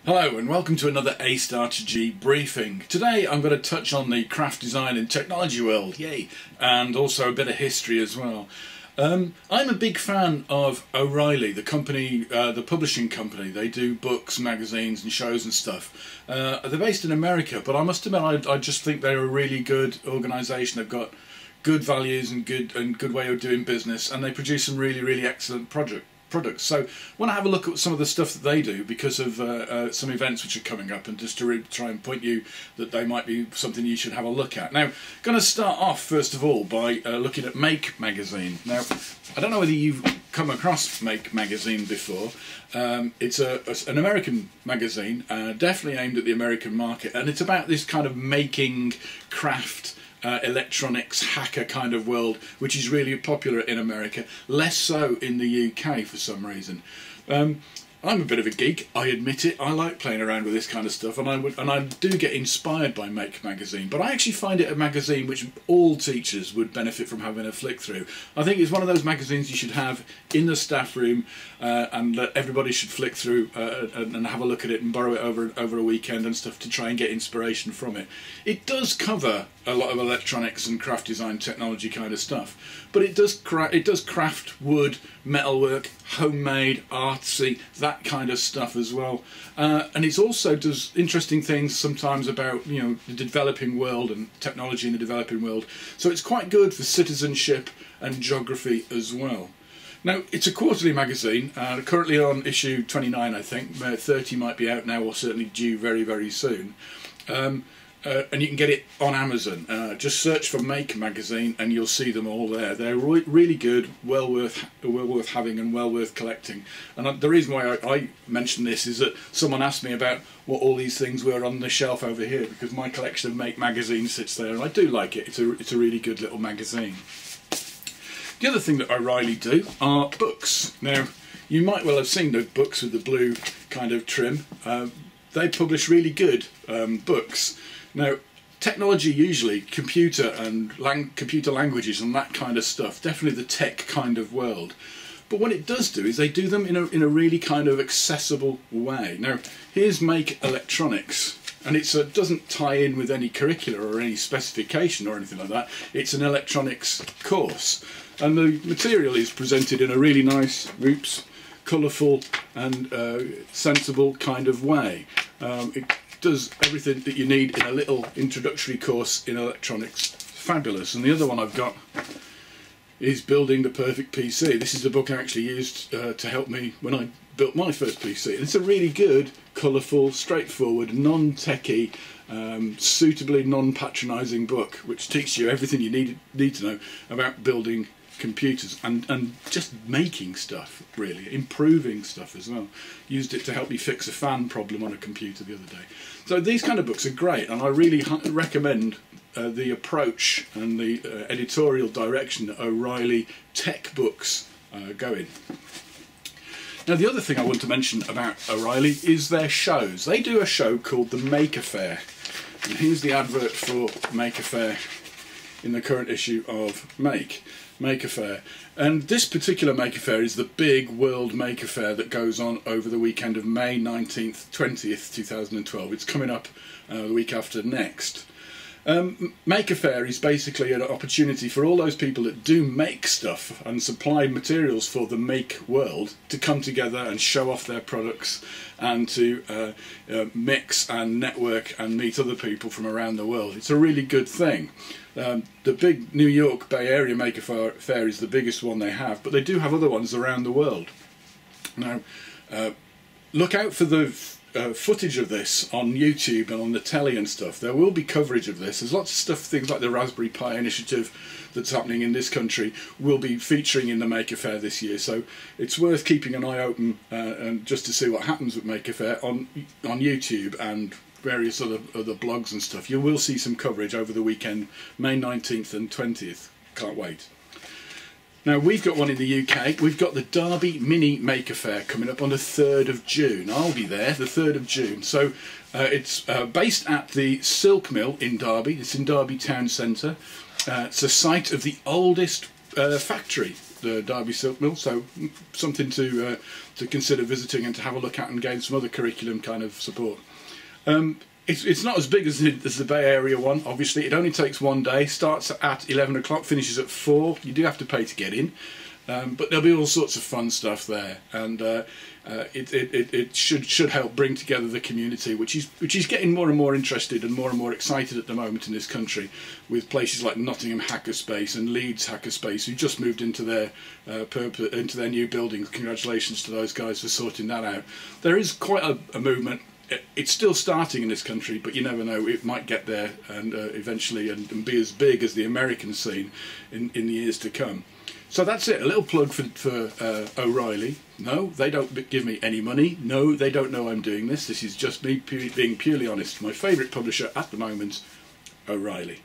Hello and welcome to another A-Star to G briefing. Today I'm going to touch on the craft design and technology world, yay, and also a bit of history as well. I'm a big fan of O'Reilly, the company, the publishing company. They do books, magazines and shows and stuff. They're based in America, but I must admit I just think they're a really good organisation. They've got good values and good way of doing business, and they produce some really excellent products. So I want to have a look at some of the stuff that they do because of some events which are coming up, and just to try and point you that they might be something you should have a look at. Now, I'm going to start off first of all by looking at Make magazine. Now, I don't know whether you've come across Make magazine before. It's an American magazine, definitely aimed at the American market, and it's about this kind of making, craft, electronics hacker kind of world, which is really popular in America, less so in the UK for some reason. I'm a bit of a geek, I admit it. I like playing around with this kind of stuff, and I do get inspired by Make magazine, but I actually find it a magazine which all teachers would benefit from having a flick through. I think it's one of those magazines you should have in the staff room, and that everybody should flick through and have a look at it and borrow it over a weekend and stuff to try and get inspiration from it. It does cover a lot of electronics and craft design technology kind of stuff, but it does craft, wood, metalwork, homemade, artsy, that kind of stuff as well. And it also does interesting things sometimes about, you know, the developing world and technology in the developing world. So it's quite good for citizenship and geography as well. Now, it's a quarterly magazine, currently on issue 29, I think. 30 might be out now, or certainly due very soon. And you can get it on Amazon. Just search for Make magazine and you'll see them all there. They're really good, well worth having and well worth collecting. And the reason why I mention this is that someone asked me about what all these things were on the shelf over here, because my collection of Make magazines sits there, and I do like it. It's a really good little magazine. The other thing that O'Reilly do are books. Now, you might well have seen the books with the blue kind of trim. They publish really good books. Now, technology usually, computer and computer languages and that kind of stuff, definitely the tech kind of world. But what it does do is they do them in a really kind of accessible way. Now, here's Make Electronics, and it doesn't tie in with any curricula or any specification or anything like that. It's an electronics course, and the material is presented in a really nice, colourful and sensible kind of way. It does everything that you need in a little introductory course in electronics. Fabulous. And the other one I've got is Building the Perfect PC. This is the book I actually used to help me when I built my first PC. And it's a really good, colourful, straightforward, non-techy, suitably non-patronising book, which teaches you everything you need to know about building computers and just making stuff, really improving stuff as well. Used it to help me fix a fan problem on a computer the other day. So these kind of books are great, and I really recommend the approach and the editorial direction that O'Reilly Tech Books go in. Now, the other thing I want to mention about O'Reilly is their shows. They do a show called the Maker Faire, and here's the advert for Maker Faire in the current issue of Maker Faire. And this particular Maker Faire is the big World Maker Faire that goes on over the weekend of May 19th, 20th, 2012. It's coming up the week after next. Maker Faire is basically an opportunity for all those people that do make stuff and supply materials for the make world to come together and show off their products, and to mix and network and meet other people from around the world. It's a really good thing. The big New York Bay Area Maker Faire is the biggest one they have, but they do have other ones around the world. Now, look out for the footage of this on YouTube and on the telly and stuff. There will be coverage of this. There's lots of stuff, things like the Raspberry Pi initiative that's happening in this country will be featuring in the Maker Faire this year, so it's worth keeping an eye open and just to see what happens with Maker Faire on YouTube and various other blogs and stuff. You will see some coverage over the weekend, May 19th and 20th. Can't wait. Now, we've got one in the UK. We've got the Derby Mini Maker Faire coming up on the 3rd of June. I'll be there, the 3rd of June. So it's based at the Silk Mill in Derby. It's in Derby Town Centre. It's a site of the oldest factory the Derby Silk Mill, so something to consider visiting and to have a look at and gain some other curriculum kind of support. It's not as big as the Bay Area one, obviously. It only takes one day, starts at 11 o'clock, finishes at 4. You do have to pay to get in, but there'll be all sorts of fun stuff there, and it should help bring together the community, which is getting more and more interested and more excited at the moment in this country, with places like Nottingham Hackerspace and Leeds Hackerspace, who just moved into their new buildings. Congratulations to those guys for sorting that out. There is quite a movement. It's still starting in this country, but you never know, it might get there and eventually and be as big as the American scene in the years to come. So that's it, a little plug for O'Reilly. No, they don't give me any money. No, they don't know I'm doing this. This is just me being purely honest. My favourite publisher at the moment, O'Reilly.